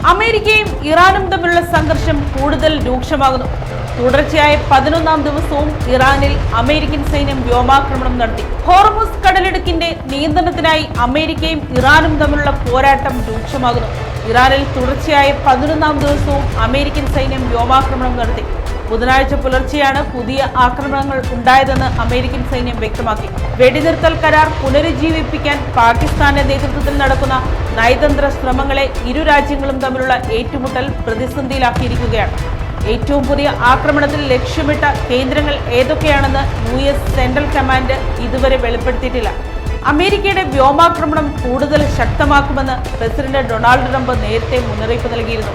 അമേരിക്കയും ഇറാനും തമ്മിലുള്ള സംഘർഷം കൂടുതൽ രൂക്ഷമാകുന്നു. തുടർച്ചയായ 11ാം ദിവസവും ഇറാനിൽ അമേരിക്കൻ സൈന്യം വ്യോമാക്രമണം നടത്തി. ഹോർമുസ് കടലിടുക്കിന്റെ നിയന്ത്രണത്തിനായി അമേരിക്കയും ഇറാനും തമ്മിലുള്ള പോരാട്ടം രൂക്ഷമാകുന്നു. ഇറാനിൽ തുടർച്ചയായ 11ാം ദിവസവും അമേരിക്കൻ സൈന്യം വ്യോമാക്രമണം നടത്തി. ബുധനാഴ്ച പുലർച്ചെയാണ് പുതിയ ആക്രമണങ്ങൾ ഉണ്ടായതെന്ന് അമേരിക്കൻ സൈന്യം വ്യക്തമാക്കി. വെടിനിർത്തൽ കരാർ പുനരുജ്ജീവിപ്പിക്കാൻ പാകിസ്ഥാന്റെ നേതൃത്വത്തിൽ നടക്കുന്ന നയതന്ത്ര ശ്രമങ്ങളെ ഇരു രാജ്യങ്ങളും തമ്മിലുള്ള ഏറ്റുമുട്ടൽ പ്രതിസന്ധിയിലാക്കിയിരിക്കുകയാണ്. ഏറ്റവും പുതിയ ആക്രമണത്തിൽ ലക്ഷ്യമിട്ട കേന്ദ്രങ്ങൾ ഏതൊക്കെയാണെന്ന് US സെൻട്രൽ കമാൻഡ് ഇതുവരെ വെളിപ്പെടുത്തിയിട്ടില്ല. അമേരിക്കയുടെ വ്യോമാക്രമണം കൂടുതൽ ശക്തമാക്കുമെന്ന് പ്രസിഡന്റ് ഡൊണാൾഡ് ട്രംപ് നേരത്തെ മുന്നറിയിപ്പ് നൽകിയിരുന്നു.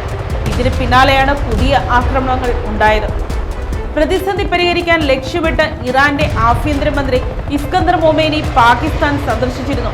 ഇതിന് പിന്നാലെയാണ് പുതിയ ആക്രമണങ്ങൾ ഉണ്ടായത്. പ്രതിസന്ധി പരിഹരിക്കാൻ ലക്ഷ്യമിട്ട് ഇറാന്റെ ആഭ്യന്തരമന്ത്രി ഇസ്കന്ദർ മൊമേനി പാകിസ്ഥാൻ സന്ദർശിച്ചിരുന്നു.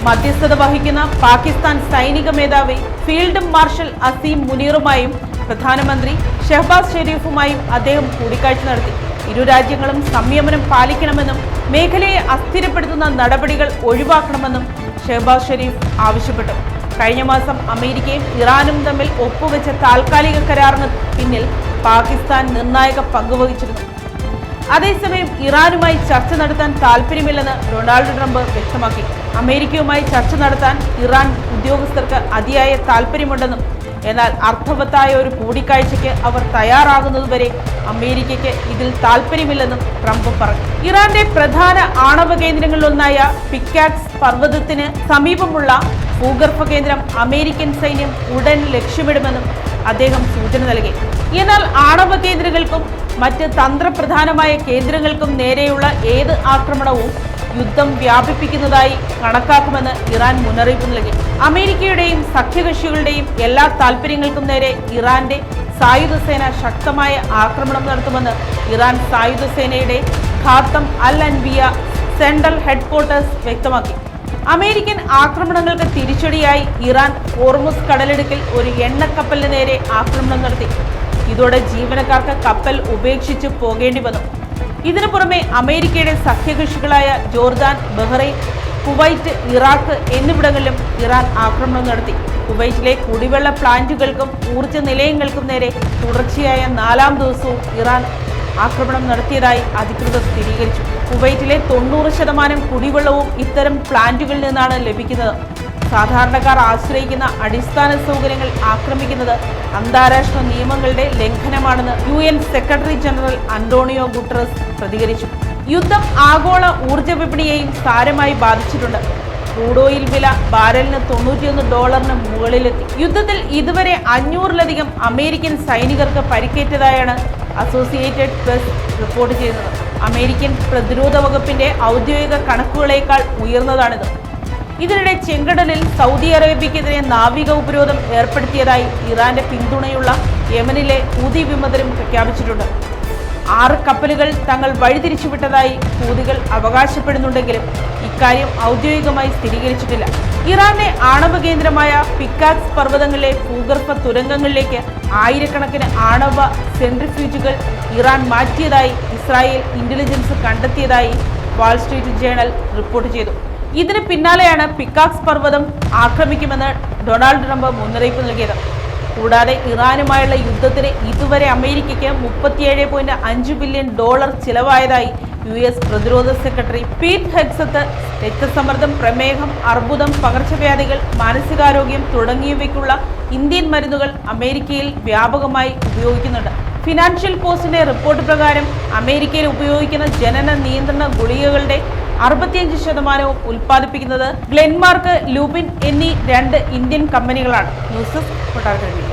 മധ്യസ്ഥത വഹിക്കുന്ന പാകിസ്ഥാൻ സൈനിക മേധാവി ഫീൽഡ് മാർഷൽ അസീം മുനീറുമായും പ്രധാനമന്ത്രി ഷഹബാസ് ഷെരീഫുമായും അദ്ദേഹം കൂടിക്കാഴ്ച നടത്തി. ഇരു രാജ്യങ്ങളും സംയമനം പാലിക്കണമെന്നും മേഖലയെ അസ്ഥിരപ്പെടുത്തുന്ന നടപടികൾ ഒഴിവാക്കണമെന്നും ഷഹബാസ് ഷെരീഫ് ആവശ്യപ്പെട്ടു. കഴിഞ്ഞ മാസം അമേരിക്കയും ഇറാനും തമ്മിൽ ഒപ്പുവെച്ച താൽക്കാലിക കരാറിന് പിന്നിൽ പാകിസ്ഥാൻ നിർണായക പങ്കുവഹിച്ചിരുന്നു. അതേസമയം ഇറാനുമായി ചർച്ച നടത്താൻ താൽപ്പര്യമില്ലെന്ന് ഡൊണാൾഡ് ട്രംപ് വ്യക്തമാക്കി. അമേരിക്കയുമായി ചർച്ച നടത്താൻ ഇറാൻ ഉദ്യോഗസ്ഥർക്ക് അതിയായ താൽപ്പര്യമുണ്ടെന്നും എന്നാൽ അർത്ഥവത്തായ ഒരു കൂടിക്കാഴ്ചയ്ക്ക് അവർ തയ്യാറാകുന്നതുവരെ അമേരിക്കയ്ക്ക് ഇതിൽ താൽപ്പര്യമില്ലെന്നും ട്രംപ് പറഞ്ഞു. ഇറാന്റെ പ്രധാന ആണവ കേന്ദ്രങ്ങളിലൊന്നായ പിക്കാക്സ് പർവ്വതത്തിന് സമീപമുള്ള ഭൂഗർഭ കേന്ദ്രം അമേരിക്കൻ സൈന്യം ഉടൻ ലക്ഷ്യമിടുമെന്നും അദ്ദേഹം സൂചന നൽകി. എന്നാൽ ആണവ കേന്ദ്രങ്ങൾക്കും മറ്റ് തന്ത്രപ്രധാനമായ കേന്ദ്രങ്ങൾക്കും നേരെയുള്ള ഏത് ആക്രമണവും യുദ്ധം വ്യാപിപ്പിക്കുന്നതായി കണക്കാക്കുമെന്ന് ഇറാൻ മുന്നറിയിപ്പ് നൽകി. അമേരിക്കയുടെയും സഖ്യകക്ഷികളുടെയും എല്ലാ താൽപ്പര്യങ്ങൾക്കും നേരെ ഇറാന്റെ സായുധ സേന ശക്തമായ ആക്രമണം നടത്തുമെന്ന് ഇറാൻ സായുധ സേനയുടെ ഖാത്തം അൽ അൻബിയ സെൻട്രൽ ഹെഡ്ക്വാർട്ടേഴ്സ് വ്യക്തമാക്കി. അമേരിക്കൻ ആക്രമണങ്ങൾക്ക് തിരിച്ചടിയായി ഇറാൻ ഹോർമുസ് കടലിടുക്കിൽ ഒരു എണ്ണക്കപ്പലിന് നേരെ ആക്രമണം നടത്തി. ഇതോടെ ജീവനക്കാർക്ക് കപ്പൽ ഉപേക്ഷിച്ച് പോകേണ്ടി വന്നു. ഇതിനു പുറമെ അമേരിക്കയുടെ സഖ്യകക്ഷികളായ ജോർദാൻ, ബഹ്റൈൻ, കുവൈറ്റ്, ഇറാഖ് എന്നിവിടങ്ങളിലും ഇറാൻ ആക്രമണം നടത്തി. കുവൈറ്റിലെ കുടിവെള്ള പ്ലാന്റുകൾക്കും ഊർജ്ജ നിലയങ്ങൾക്കും നേരെ തുടർച്ചയായ 4ാം ദിവസവും ഇറാൻ ആക്രമണം നടത്തിയതായി അധികൃതർ സ്ഥിരീകരിച്ചു. കുവൈറ്റിലെ 90% കുടിവെള്ളവും ഇത്തരം പ്ലാന്റുകളിൽ നിന്നാണ് ലഭിക്കുന്നത്. സാധാരണക്കാർ ആശ്രയിക്കുന്ന അടിസ്ഥാന സൗകര്യങ്ങൾ ആക്രമിക്കുന്നത് അന്താരാഷ്ട്ര നിയമങ്ങളുടെ ലംഘനമാണെന്ന് UN secretary general Antonio Guterres പ്രതികരിച്ചു. യുദ്ധം ആഗോള ഊർജ്ജ വിപണിയെയും സാരമായി ബാധിച്ചിട്ടുണ്ട്. ക്രൂഡ് ഓയിൽ വില ബാരലിന് $91 മുകളിലെത്തി. യുദ്ധത്തിൽ ഇതുവരെ 500-ലധികം അമേരിക്കൻ സൈനികർക്ക് പരിക്കേറ്റതായാണ് അസോസിയേറ്റഡ് പ്രസ് റിപ്പോർട്ട് ചെയ്യുന്നത്. അമേരിക്കൻ പ്രതിരോധ വകുപ്പിന്റെ ഔദ്യോഗിക കണക്കുകളേക്കാൾ ഉയർന്നതാണിത്. ഇതിനിടെ ചെങ്കടലിൽ സൗദി അറേബ്യക്കെതിരെ നാവിക ഉപരോധം ഏർപ്പെടുത്തിയതായി ഇറാന്റെ പിന്തുണയുള്ള യമനിലെ ഹൂതി വിമതരും പ്രഖ്യാപിച്ചിട്ടുണ്ട്. 6 കപ്പലുകൾ തങ്ങൾ വഴിതിരിച്ചുവിട്ടതായി ഹൂതികൾ അവകാശപ്പെടുന്നുണ്ടെങ്കിലും ഇക്കാര്യം ഔദ്യോഗികമായി സ്ഥിരീകരിച്ചിട്ടില്ല. ഇറാന്റെ ആണവ കേന്ദ്രമായ പിക്കാക്സ് പർവ്വതങ്ങളിലെ ഭൂഗർഭ തുരങ്കങ്ങളിലേക്ക് ആയിരക്കണക്കിന് ആണവ സെൻട്രിഫ്യൂജുകൾ ഇറാൻ മാറ്റിയതായി ഇസ്രായേൽ ഇന്റലിജൻസ് കണ്ടെത്തിയതായി വാൾ സ്ട്രീറ്റ് ജേണൽ റിപ്പോർട്ട് ചെയ്തു. ഇതിന് പിന്നാലെയാണ് പിക്കാക്സ് പർവ്വതം ആക്രമിക്കുമെന്ന് ഡൊണാൾഡ് ട്രംപ് മുന്നറിയിപ്പ് നൽകിയത്. കൂടാതെ ഇറാനുമായുള്ള യുദ്ധത്തിന് ഇതുവരെ അമേരിക്കയ്ക്ക് $37.5 ബില്യൺ ചിലവായതായി US പ്രതിരോധ സെക്രട്ടറി പീറ്റ് ഹെഗ്സത്ത് രക്തസമ്മർദ്ദം, പ്രമേഹം, അർബുദം, പകർച്ചവ്യാധികൾ, മാനസികാരോഗ്യം തുടങ്ങിയവയ്ക്കുള്ള ഇന്ത്യൻ മരുന്നുകൾ അമേരിക്കയിൽ വ്യാപകമായി ഉപയോഗിക്കുന്നുണ്ട്. ഫിനാൻഷ്യൽ പോസ്റ്റിന്റെ റിപ്പോർട്ട് പ്രകാരം അമേരിക്കയിൽ ഉപയോഗിക്കുന്ന ജനന നിയന്ത്രണ ഗുളികകളുടെ 65% ഉൽപ്പാദിപ്പിക്കുന്നത് ഗ്ലെൻമാർക്ക്, ലുപിൻ എന്നീ 2 ഇന്ത്യൻ കമ്പനികളാണ്. News desk Kottarakkara.